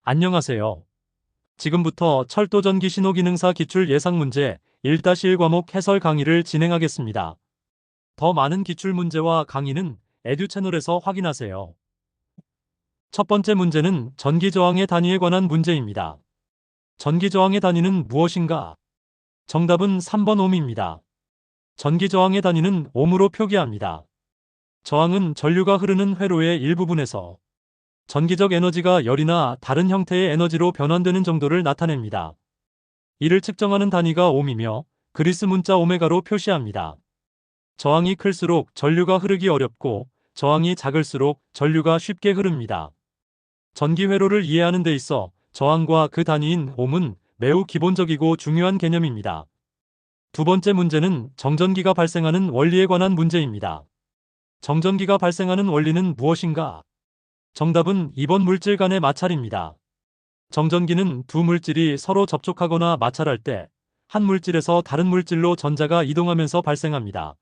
안녕하세요. 지금부터 철도전기 신호기능사 기출 예상문제 1-1 과목 해설 강의를 진행하겠습니다. 더 많은 기출문제와 강의는 에듀 채널에서 확인하세요. 첫 번째 문제는 전기저항의 단위에 관한 문제입니다. 전기저항의 단위는 무엇인가? 정답은 3번 옴입니다. 전기저항의 단위는 옴으로 표기합니다. 저항은 전류가 흐르는 회로의 일부분에서 전기적 에너지가 열이나 다른 형태의 에너지로 변환되는 정도를 나타냅니다. 이를 측정하는 단위가 옴이며 그리스 문자 오메가로 표시합니다. 저항이 클수록 전류가 흐르기 어렵고 저항이 작을수록 전류가 쉽게 흐릅니다. 전기 회로를 이해하는 데 있어 저항과 그 단위인 옴은 매우 기본적이고 중요한 개념입니다. 두 번째 문제는 정전기가 발생하는 원리에 관한 문제입니다. 정전기가 발생하는 원리는 무엇인가? 정답은 2번 물질 간의 마찰입니다. 정전기는 두 물질이 서로 접촉하거나 마찰할 때 한 물질에서 다른 물질로 전자가 이동하면서 발생합니다.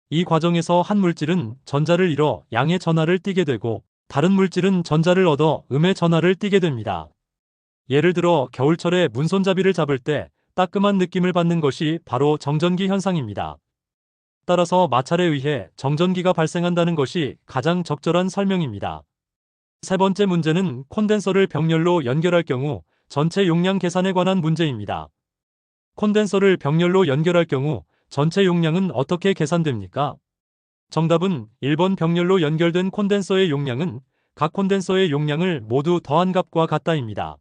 이 과정에서 한 물질은 전자를 잃어 양의 전하를 띠게 되고 다른 물질은 전자를 얻어 음의 전하를 띠게 됩니다. 예를 들어 겨울철에 문손잡이를 잡을 때 따끔한 느낌을 받는 것이 바로 정전기 현상입니다. 따라서 마찰에 의해 정전기가 발생한다는 것이 가장 적절한 설명입니다. 세 번째 문제는 콘덴서를 병렬로 연결할 경우 전체 용량 계산에 관한 문제입니다. 콘덴서를 병렬로 연결할 경우 전체 용량은 어떻게 계산됩니까? 정답은 1번 병렬로 연결된 콘덴서의 용량은 각 콘덴서의 용량을 모두 더한 값과 같다입니다.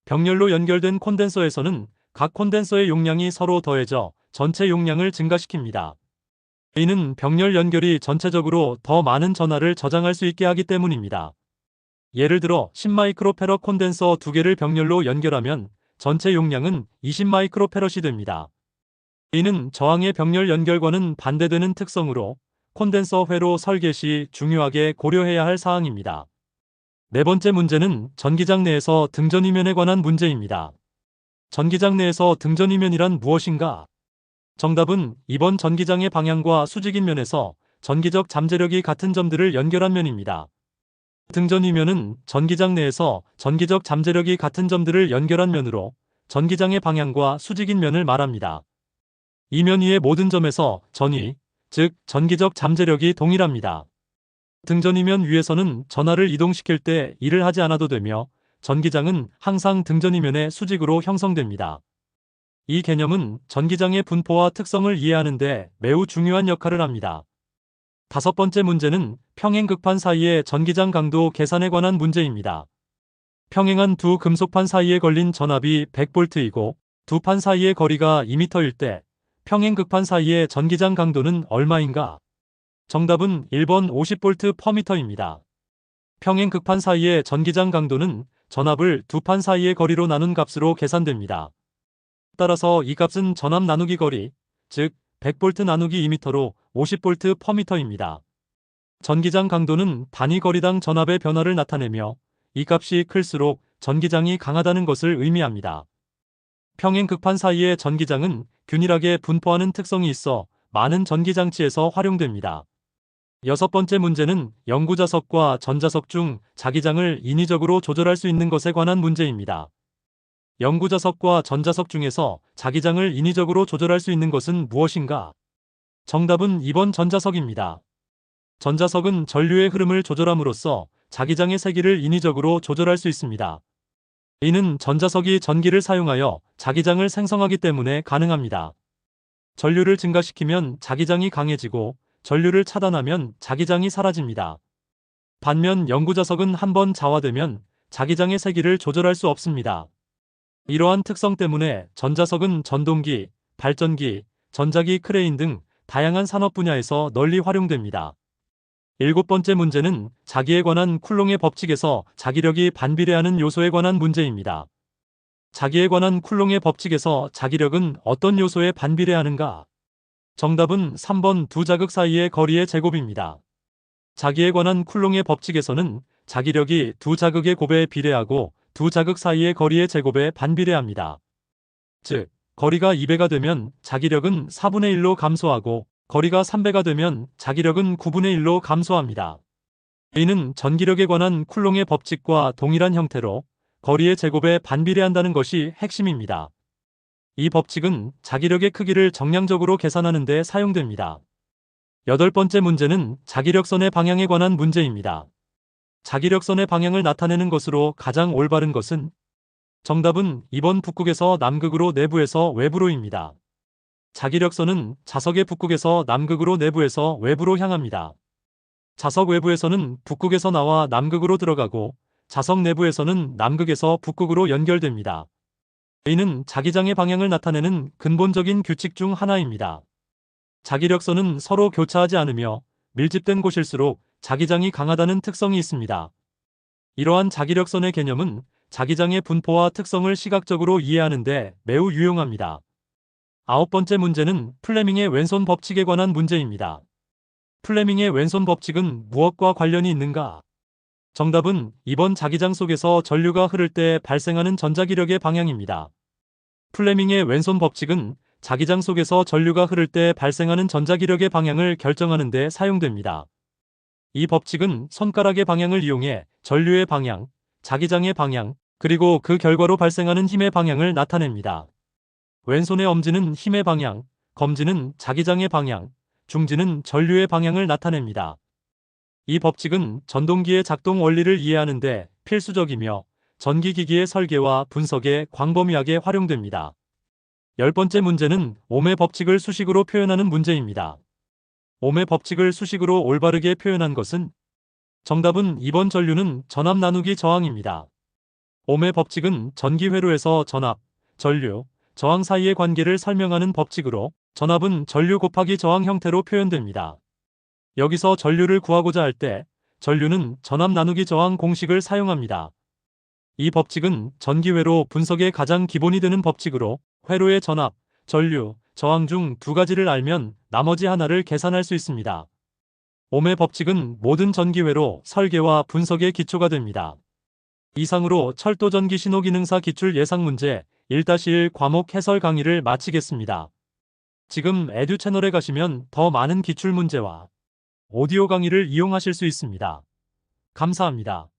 병렬로 연결된 콘덴서에서는 각 콘덴서의 용량이 서로 더해져 전체 용량을 증가시킵니다. 이는 병렬 연결이 전체적으로 더 많은 전하를 저장할 수 있게 하기 때문입니다. 예를 들어 10마이크로패럿 콘덴서 2개를 병렬로 연결하면 전체 용량은 20마이크로패럿이 됩니다. 이는 저항의 병렬 연결과는 반대되는 특성으로 콘덴서 회로 설계 시 중요하게 고려해야 할 사항입니다. 네 번째 문제는 전기장 내에서 등전이면에 관한 문제입니다. 전기장 내에서 등전이면이란 무엇인가? 정답은 2번 전기장의 방향과 수직인 면에서 전기적 잠재력이 같은 점들을 연결한 면입니다. 등전이면은 전기장 내에서 전기적 잠재력이 같은 점들을 연결한 면으로 전기장의 방향과 수직인 면을 말합니다. 이 면 위의 모든 점에서 전위, 즉 전기적 잠재력이 동일합니다. 등전이면 위에서는 전하를 이동시킬 때 일을 하지 않아도 되며 전기장은 항상 등전이면의 수직으로 형성됩니다. 이 개념은 전기장의 분포와 특성을 이해하는 데 매우 중요한 역할을 합니다. 다섯 번째 문제는 평행극판 사이의 전기장 강도 계산에 관한 문제입니다. 평행한 두 금속판 사이에 걸린 전압이 100V이고 두 판 사이의 거리가 2m일 때 평행극판 사이의 전기장 강도는 얼마인가? 정답은 1번 50V/m입니다. 평행극판 사이의 전기장 강도는 전압을 두 판 사이의 거리로 나눈 값으로 계산됩니다. 따라서 이 값은 전압 나누기 거리, 즉 100V 나누기 2m로 50V/m입니다. 전기장 강도는 단위 거리당 전압의 변화를 나타내며 이 값이 클수록 전기장이 강하다는 것을 의미합니다. 평행극판 사이의 전기장은 균일하게 분포하는 특성이 있어 많은 전기장치에서 활용됩니다. 여섯 번째 문제는 영구자석과 전자석 중 자기장을 인위적으로 조절할 수 있는 것에 관한 문제입니다. 영구자석과 전자석 중에서 자기장을 인위적으로 조절할 수 있는 것은 무엇인가? 정답은 2번 전자석입니다. 전자석은 전류의 흐름을 조절함으로써 자기장의 세기를 인위적으로 조절할 수 있습니다. 이는 전자석이 전기를 사용하여 자기장을 생성하기 때문에 가능합니다. 전류를 증가시키면 자기장이 강해지고 전류를 차단하면 자기장이 사라집니다. 반면 영구자석은 한번 자화되면 자기장의 세기를 조절할 수 없습니다. 이러한 특성 때문에 전자석은 전동기, 발전기, 전자기 크레인 등 다양한 산업 분야에서 널리 활용됩니다. 일곱 번째 문제는 자기에 관한 쿨롱의 법칙에서 자기력이 반비례하는 요소에 관한 문제입니다. 자기에 관한 쿨롱의 법칙에서 자기력은 어떤 요소에 반비례하는가? 정답은 3번 두 자극 사이의 거리의 제곱입니다. 자기에 관한 쿨롱의 법칙에서는 자기력이 두 자극의 곱에 비례하고 두 자극 사이의 거리의 제곱에 반비례합니다. 즉, 거리가 2배가 되면 자기력은 4분의 1로 감소하고 거리가 3배가 되면 자기력은 9분의 1로 감소합니다. 이는 전기력에 관한 쿨롱의 법칙과 동일한 형태로 거리의 제곱에 반비례한다는 것이 핵심입니다. 이 법칙은 자기력의 크기를 정량적으로 계산하는 데 사용됩니다. 여덟 번째 문제는 자기력선의 방향에 관한 문제입니다. 자기력선의 방향을 나타내는 것으로 가장 올바른 것은 정답은 2번 북극에서 남극으로 내부에서 외부로입니다. 자기력선은 자석의 북극에서 남극으로 내부에서 외부로 향합니다. 자석 외부에서는 북극에서 나와 남극으로 들어가고 자석 내부에서는 남극에서 북극으로 연결됩니다. 이는 자기장의 방향을 나타내는 근본적인 규칙 중 하나입니다. 자기력선은 서로 교차하지 않으며 밀집된 곳일수록 자기장이 강하다는 특성이 있습니다. 이러한 자기력선의 개념은 자기장의 분포와 특성을 시각적으로 이해하는 데 매우 유용합니다. 아홉 번째 문제는 플레밍의 왼손 법칙에 관한 문제입니다. 플레밍의 왼손 법칙은 무엇과 관련이 있는가? 정답은 2번 자기장 속에서 전류가 흐를 때 발생하는 전자기력의 방향입니다. 플레밍의 왼손 법칙은 자기장 속에서 전류가 흐를 때 발생하는 전자기력의 방향을 결정하는 데 사용됩니다. 이 법칙은 손가락의 방향을 이용해 전류의 방향, 자기장의 방향, 그리고 그 결과로 발생하는 힘의 방향을 나타냅니다. 왼손의 엄지는 힘의 방향, 검지는 자기장의 방향, 중지는 전류의 방향을 나타냅니다. 이 법칙은 전동기의 작동 원리를 이해하는 데 필수적이며 전기기기의 설계와 분석에 광범위하게 활용됩니다. 열 번째 문제는 옴의 법칙을 수식으로 표현하는 문제입니다. 옴의 법칙을 수식으로 올바르게 표현한 것은 정답은 2번 전류는 전압 나누기 저항입니다. 옴의 법칙은 전기 회로에서 전압, 전류, 저항 사이의 관계를 설명하는 법칙으로 전압은 전류 곱하기 저항 형태로 표현됩니다. 여기서 전류를 구하고자 할 때 전류는 전압 나누기 저항 공식을 사용합니다. 이 법칙은 전기 회로 분석의 가장 기본이 되는 법칙으로 회로의 전압, 전류, 저항 중 두 가지를 알면 나머지 하나를 계산할 수 있습니다. 옴의 법칙은 모든 전기 회로 설계와 분석의 기초가 됩니다. 이상으로 철도 전기 신호 기능사 기출 예상 문제 1-1 과목 해설 강의를 마치겠습니다. 지금 에듀 채널에 가시면 더 많은 기출 문제와 오디오 강의를 이용하실 수 있습니다. 감사합니다.